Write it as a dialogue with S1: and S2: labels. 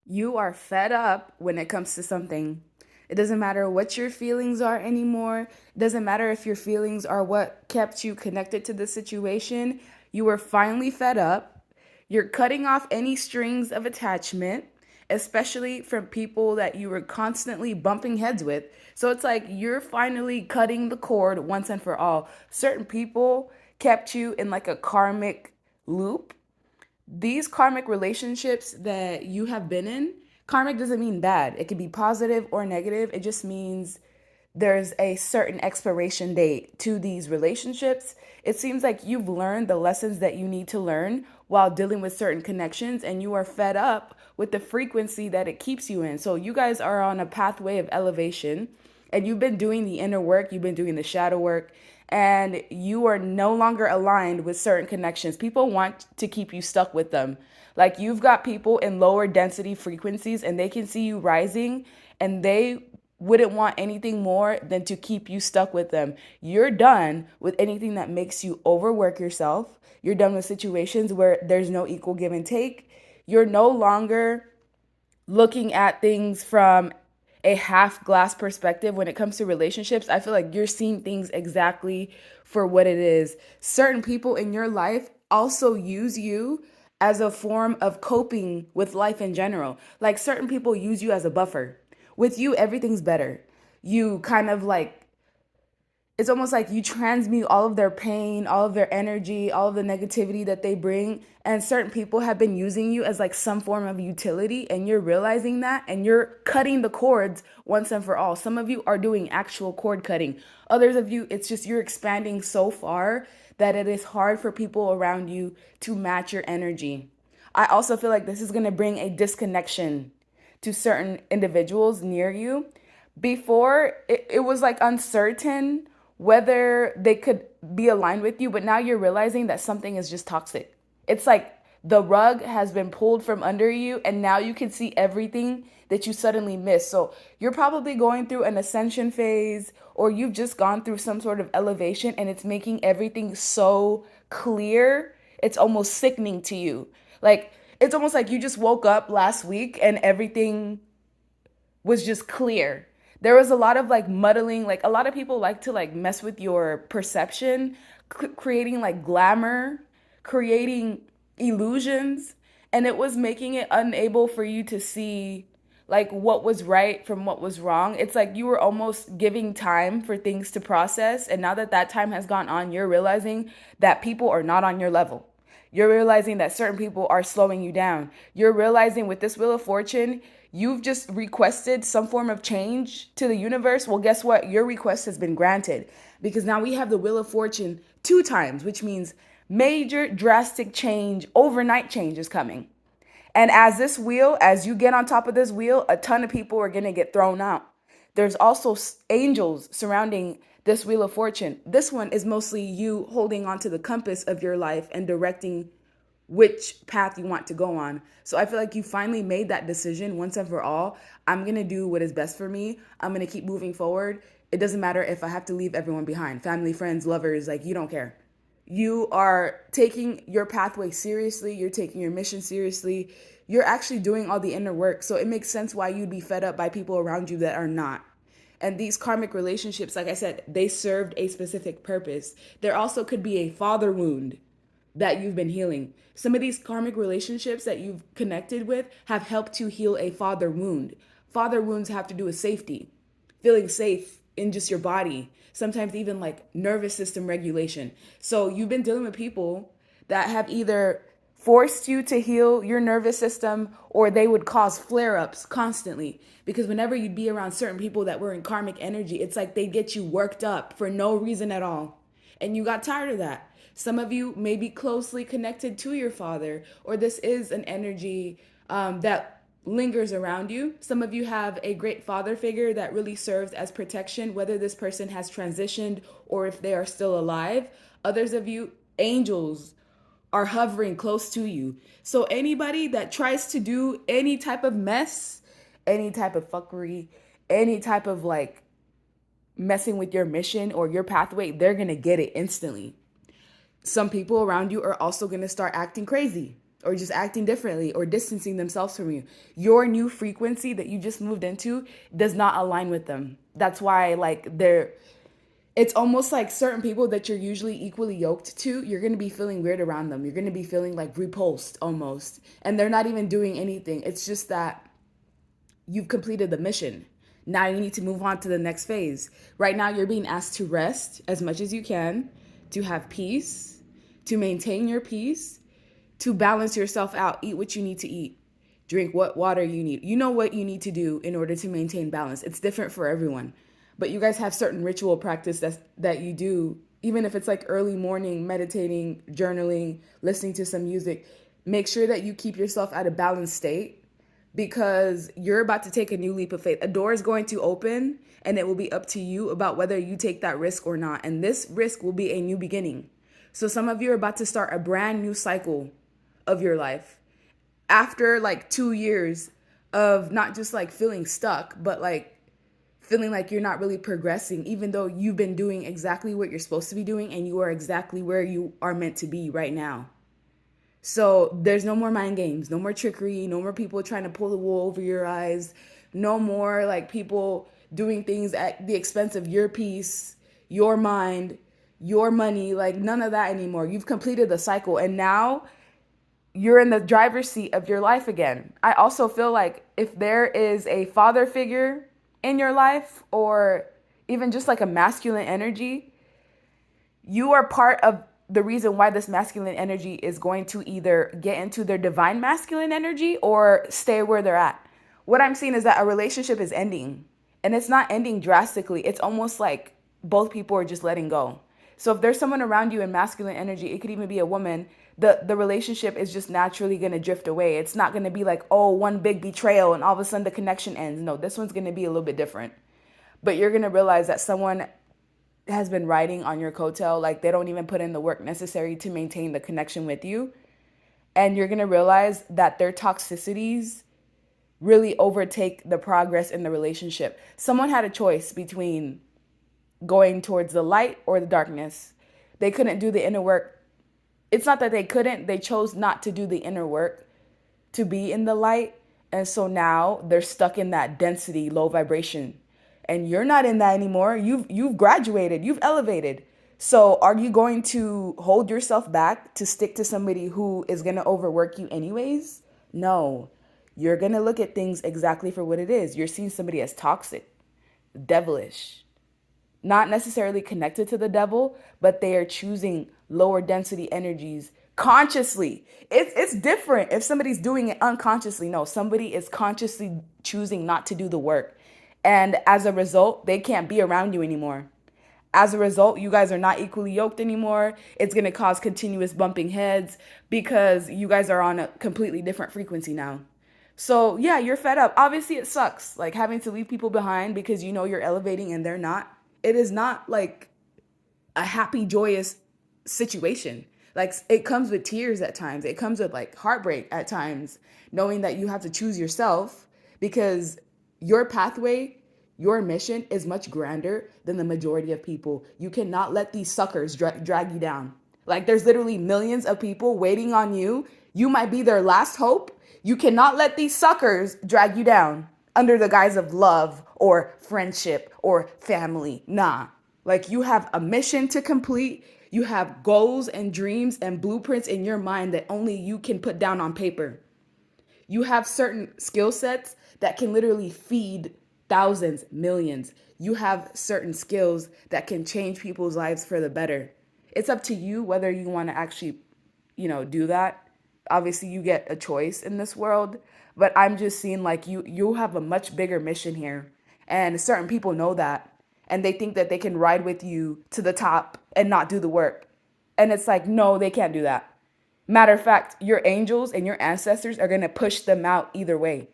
S1: You are fed up when it comes to something. It doesn't matter what your feelings are anymore. It doesn't matter if your feelings are what kept you connected to the situation. You are finally fed up. You're cutting off any strings of attachment, especially from people that you were constantly bumping heads with. So it's like you're finally cutting the cord once and for all. Certain people kept you in like a karmic loop. These karmic relationships that you have been in, karmic doesn't mean bad. It could be positive or negative. It just means there's a certain expiration date to these relationships. It seems like you've learned the lessons that you need to learn while dealing with certain connections, and you are fed up with the frequency that it keeps you in. So you guys are on a pathway of elevation, and you've been doing the inner work, you've been doing the shadow work, and you are no longer aligned with certain connections. People want to keep you stuck with them. Like you've got people in lower density frequencies and they can see you rising, and they wouldn't want anything more than to keep you stuck with them. You're done with anything that makes you overwork yourself. You're done with situations where there's no equal give and take. You're no longer looking at things from a half glass perspective when it comes to relationships. I feel like you're seeing things exactly for what it is. Certain people in your life also use you as a form of coping with life in general. Like certain people use you as a buffer. With you, everything's better. You kind of like it's almost like you transmute all of their pain, all of their energy, all of the negativity that they bring. And certain people have been using you as like some form of utility, and you're realizing that and you're cutting the cords once and for all. Some of you are doing actual cord cutting. Others of you, it's just you're expanding so far that it is hard for people around you to match your energy. I also feel like this is going to bring a disconnection to certain individuals near you. Before, it was like uncertain whether they could be aligned with you, but now you're realizing that something is just toxic. It's like the rug has been pulled from under you, and now you can see everything that you suddenly missed. So you're probably going through an ascension phase, or you've just gone through some sort of elevation, and it's making everything so clear. It's almost sickening to you. Like, it's almost like you just woke up last week and everything was just clear. There was a lot of like muddling, like a lot of people like to like mess with your perception, creating like glamour, creating illusions, and it was making it unable for you to see like what was right from what was wrong. It's like you were almost giving time for things to process, and now that that time has gone on, you're realizing that people are not on your level. You're realizing that certain people are slowing you down. You're realizing with this Wheel of Fortune, you've just requested some form of change to the universe. Well, guess what? Your request has been granted because now we have the Wheel of Fortune two times, which means major drastic change, overnight change is coming. And as this wheel, as you get on top of this wheel, a ton of people are going to get thrown out. There's also angels surrounding this Wheel of Fortune. This one is mostly you holding onto the compass of your life and directing which path you want to go on. So I feel like you finally made that decision once and for all. I'm going to do what is best for me. I'm going to keep moving forward. It doesn't matter if I have to leave everyone behind, family, friends, lovers, like you don't care. You are taking your pathway seriously. You're taking your mission seriously. You're actually doing all the inner work. So it makes sense why you'd be fed up by people around you that are not. And these karmic relationships, like I said, they served a specific purpose. There also could be a father wound that you've been healing. Some of these karmic relationships that you've connected with have helped you heal a father wound. Father wounds have to do with safety, feeling safe in just your body, sometimes even like nervous system regulation. So you've been dealing with people that have either forced you to heal your nervous system or they would cause flare ups constantly. Because whenever you'd be around certain people that were in karmic energy, it's like they get you worked up for no reason at all. And you got tired of that. Some of you may be closely connected to your father, or this is an energy that lingers around you. Some of you have a great father figure that really serves as protection, whether this person has transitioned or if they are still alive. Others of you, angels are hovering close to you. So anybody that tries to do any type of mess, any type of fuckery, any type of like messing with your mission or your pathway, they're going to get it instantly. Some people around you are also going to start acting crazy. or just acting differently or distancing themselves from you. Your new frequency that you just moved into does not align with them. That's why like it's almost like certain people that you're usually equally yoked to, you're going to be feeling weird around them. You're going to be feeling like repulsed almost. And they're not even doing anything. It's just that you've completed the mission. Now you need to move on to the next phase. Right now, you're being asked to rest as much as you can, to have peace, to maintain your peace, to balance yourself out. Eat what you need to eat, drink what water you need. You know what you need to do in order to maintain balance. It's different for everyone. But you guys have certain ritual practice that you do, even if it's like early morning, meditating, journaling, listening to some music. Make sure that you keep yourself at a balanced state because you're about to take a new leap of faith. A door is going to open and it will be up to you about whether you take that risk or not. And this risk will be a new beginning. So some of you are about to start a brand new cycle of your life after like 2 years of not just like feeling stuck, but like feeling like you're not really progressing, even though you've been doing exactly what you're supposed to be doing and you are exactly where you are meant to be right now. So there's no more mind games, no more trickery, no more people trying to pull the wool over your eyes, no more like people doing things at the expense of your peace, your mind, your money, like none of that anymore. You've completed the cycle and now you're in the driver's seat of your life again. I also feel like if there is a father figure in your life or even just like a masculine energy, you are part of the reason why this masculine energy is going to either get into their divine masculine energy or stay where they're at. What I'm seeing is that a relationship is ending and it's not ending drastically. It's almost like both people are just letting go. So if there's someone around you in masculine energy, it could even be a woman, the relationship is just naturally going to drift away. It's not going to be like, oh, one big betrayal and all of a sudden the connection ends. No, this one's going to be a little bit different. But you're going to realize that someone has been riding on your coattail, like they don't even put in the work necessary to maintain the connection with you. And you're going to realize that their toxicities really overtake the progress in the relationship. Someone had a choice between going towards the light or the darkness. They couldn't do the inner work. It's not that they couldn't, they chose not to do the inner work to be in the light. And so now they're stuck in that density, low vibration. And you're not in that anymore. You've graduated, you've elevated. So are you going to hold yourself back to stick to somebody who is going to overwork you anyways? No. You're going to look at things exactly for what it is. You're seeing somebody as toxic, devilish, not necessarily connected to the devil, but they are choosing lower density energies consciously. It's different if somebody's doing it unconsciously. No, somebody is consciously choosing not to do the work. And as a result, they can't be around you anymore. As a result, you guys are not equally yoked anymore. It's going to cause continuous bumping heads because you guys are on a completely different frequency now. So yeah, you're fed up. Obviously, it sucks, like having to leave people behind because you know you're elevating and they're not. It is not like a happy, joyous situation. Like it comes with tears at times. It comes with like heartbreak at times, knowing that you have to choose yourself because your pathway, your mission is much grander than the majority of people. You cannot let these suckers drag you down. Like there's literally millions of people waiting on you. You might be their last hope. You cannot let these suckers drag you down under the guise of love or friendship or family. Nah. Like you have a mission to complete. You have goals and dreams and blueprints in your mind that only you can put down on paper. You have certain skill sets that can literally feed thousands, millions. You have certain skills that can change people's lives for the better. It's up to you whether you want to actually, do that. Obviously, you get a choice in this world, but I'm just seeing like you have a much bigger mission here. And certain people know that. And they think that they can ride with you to the top and not do the work. And it's like, no, they can't do that. Matter of fact, your angels and your ancestors are going to push them out either way.